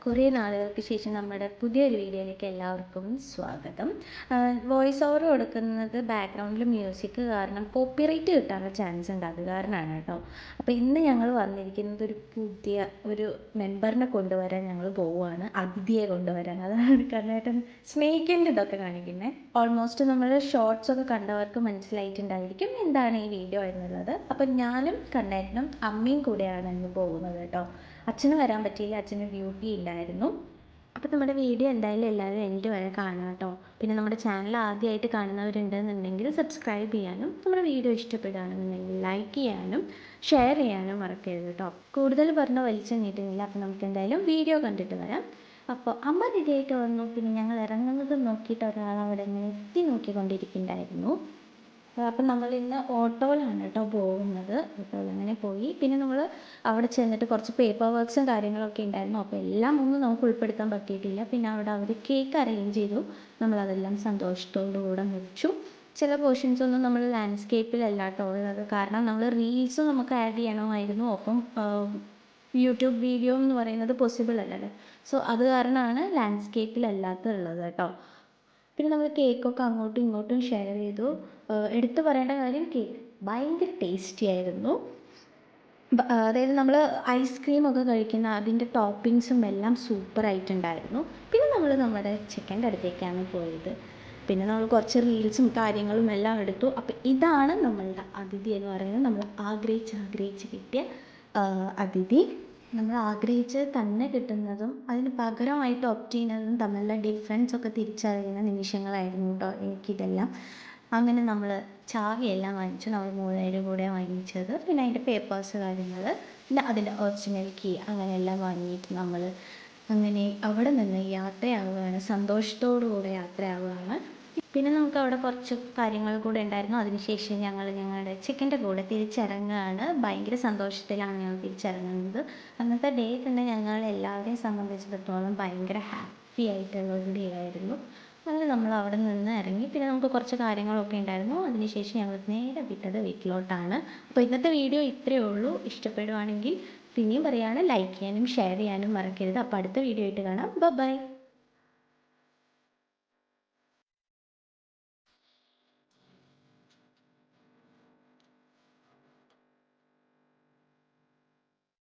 കുറേ നാളുകൾക്ക് ശേഷം നമ്മുടെ പുതിയൊരു വീഡിയോയിലേക്ക് എല്ലാവർക്കും സ്വാഗതം. വോയിസ് ഓവർ കൊടുക്കുന്നത് ബാക്ക്ഗ്രൗണ്ടിൽ മ്യൂസിക് കാരണം കോപ്പിറൈറ്റ് കിട്ടാനുള്ള ചാൻസ് ഉണ്ട്, അത് കാരണമാണ് കേട്ടോ. അപ്പോൾ ഇന്ന് ഞങ്ങൾ വന്നിരിക്കുന്നത് ഒരു മെമ്പറിനെ കൊണ്ടുവരാൻ ഞങ്ങൾ പോവുകയാണ്, അതിഥിയെ കൊണ്ടുവരാൻ. അതാണ് കണ്ണേട്ടൻ സ്നേഹിക്കേണ്ട ഇതൊക്കെ കാണിക്കുന്നത്. ഓൾമോസ്റ്റ് നമ്മൾ ഷോർട്സൊക്കെ കണ്ടവർക്ക് മനസ്സിലായിട്ടുണ്ടായിരിക്കും എന്താണ് ഈ വീഡിയോ എന്നുള്ളത്. അപ്പം ഞാനും കണ്ണേട്ടനും അമ്മയും കൂടെയാണ് ഇന്ന് പോകുന്നത് കേട്ടോ. അച്ഛന് വരാൻ പറ്റിയില്ല, അച്ഛന് ഡ്യൂട്ടി ഇല്ലായിരുന്നു. അപ്പോൾ നമ്മുടെ വീഡിയോ എന്തായാലും എല്ലാവരും എൻ്റെ വരെ കാണാം കേട്ടോ. പിന്നെ നമ്മുടെ ചാനൽ ആദ്യമായിട്ട് കാണുന്നവരുണ്ടെന്നുണ്ടെങ്കിൽ സബ്സ്ക്രൈബ് ചെയ്യാനും നമ്മുടെ വീഡിയോ ഇഷ്ടപ്പെടുകയാണെന്നുണ്ടെങ്കിൽ ലൈക്ക് ചെയ്യാനും ഷെയർ ചെയ്യാനും മറക്കരുത് കേട്ടോ. കൂടുതൽ പറഞ്ഞ് വലിച്ചു നീട്ടുന്നില്ല. അപ്പോൾ നമുക്ക് എന്തായാലും വീഡിയോ കണ്ടിട്ട് വരാം. അപ്പോൾ അമ്മ റെഡിയായിട്ട് വന്നു. പിന്നെ ഞങ്ങൾ ഇറങ്ങുന്നത് നോക്കിയിട്ട് ഒരാൾ അവിടെ ഇങ്ങനെ എത്തി നോക്കിക്കൊണ്ടിരിക്കുന്നുണ്ടായിരുന്നു. അപ്പം നമ്മളിന്ന് ഓട്ടോയിലാണ് കേട്ടോ പോകുന്നത്. ഓട്ടോയിൽ അങ്ങനെ പോയി. പിന്നെ നമ്മൾ അവിടെ ചെന്നിട്ട് കുറച്ച് പേപ്പർ വർക്ക്സും കാര്യങ്ങളൊക്കെ ഉണ്ടായിരുന്നു. അപ്പോൾ എല്ലാം ഒന്നും നമുക്ക് ഉൾപ്പെടുത്താൻ പറ്റിയിട്ടില്ല. പിന്നെ അവിടെ അവർ കേക്ക് അറേഞ്ച് ചെയ്തു. നമ്മളതെല്ലാം സന്തോഷത്തോടു കൂടെ മുറിച്ചു. ചില പോർഷൻസൊന്നും നമ്മൾ ലാൻഡ്സ്കേപ്പിലല്ല കേട്ടോ ഉള്ളത്, കാരണം നമ്മൾ റീൽസും നമുക്ക് ആഡ് ചെയ്യണമായിരുന്നു. ഒപ്പം യൂട്യൂബ് വീഡിയോ എന്ന് പറയുന്നത് പോസിബിൾ അല്ലല്ലോ. സോ അത് കാരണമാണ് ലാൻഡ്സ്കേപ്പിലല്ലാത്തുള്ളത് കേട്ടോ. പിന്നെ നമ്മൾ കേക്കൊക്കെ അങ്ങോട്ടും ഇങ്ങോട്ടും ഷെയർ ചെയ്തു. എടുത്തു പറയേണ്ട കാര്യം, കേക്ക് ഭയങ്കര ടേസ്റ്റി ആയിരുന്നു. അതായത് നമ്മൾ ഐസ്ക്രീമൊക്കെ കഴിക്കുന്ന അതിൻ്റെ ടോപ്പിങ്സും എല്ലാം സൂപ്പറായിട്ടുണ്ടായിരുന്നു. പിന്നെ നമ്മൾ നമ്മുടെ ചെക്കൻ്റെ അടുത്തേക്കാണ് പോയത്. പിന്നെ നമ്മൾ കുറച്ച് റീൽസും കാര്യങ്ങളും എല്ലാം എടുത്തു. അപ്പോൾ ഇതാണ് നമ്മളുടെ അതിഥി എന്ന് പറയുന്നത്. നമ്മൾ ആഗ്രഹിച്ച് കിട്ടിയ അതിഥി. നമ്മൾ ആഗ്രഹിച്ച് തന്നെ കിട്ടുന്നതും അതിന് പകരമായിട്ട് ഓപ്റ്റ് ചെയ്യുന്നതും തമ്മിലുള്ള ഡിഫറൻസൊക്കെ തിരിച്ചറിയുന്ന നിമിഷങ്ങളായിരുന്നു കേട്ടോ എനിക്കിതെല്ലാം. അങ്ങനെ നമ്മൾ ചാവിയെല്ലാം വാങ്ങിച്ചു. നമ്മൾ 3 പേരും കൂടെ വാങ്ങിച്ചത്. പിന്നെ അതിൻ്റെ പേപ്പേഴ്സ് കാര്യങ്ങൾ, പിന്നെ അതിൻ്റെ ഒറിജിനൽ കീ, അങ്ങനെയെല്ലാം വാങ്ങിയിട്ട് നമ്മൾ അങ്ങനെ അവിടെ നിന്ന് യാത്രയാവുകയാണ്. സന്തോഷത്തോടു കൂടെ യാത്രയാവുകയാണ്. പിന്നെ നമുക്ക് അവിടെ കുറച്ച് കാര്യങ്ങൾ കൂടെ ഉണ്ടായിരുന്നു. അതിനുശേഷം ഞങ്ങൾ ഞങ്ങളുടെ ചെക്കൻ്റെ കൂടെ തിരിച്ചിറങ്ങുകയാണ്. ഭയങ്കര സന്തോഷത്തിലാണ് ഞങ്ങൾ തിരിച്ചിറങ്ങുന്നത്. അന്നത്തെ ഡേ തന്നെ ഞങ്ങൾ എല്ലാവരെയും സംബന്ധിച്ചിടത്തോളം ഭയങ്കര ഹാപ്പി ആയിട്ടുള്ള ഒരു ഡേ ആയിരുന്നു. അങ്ങനെ നമ്മൾ അവിടെ നിന്ന് ഇറങ്ങി. പിന്നെ നമുക്ക് കുറച്ച് കാര്യങ്ങളൊക്കെ ഉണ്ടായിരുന്നു. അതിനുശേഷം ഞങ്ങൾ നേരെ വിട്ടത് വീട്ടിലോട്ടാണ്. അപ്പോൾ ഇന്നത്തെ വീഡിയോ ഇത്രയേ ഉള്ളൂ. ഇഷ്ടപ്പെടുവാണെങ്കിൽ പിന്നെയും പറയുകയാണ്, ലൈക്ക് ചെയ്യാനും ഷെയർ ചെയ്യാനും മറക്കരുത്. അപ്പോൾ അടുത്ത വീഡിയോ ആയിട്ട് കാണാം. ബൈ.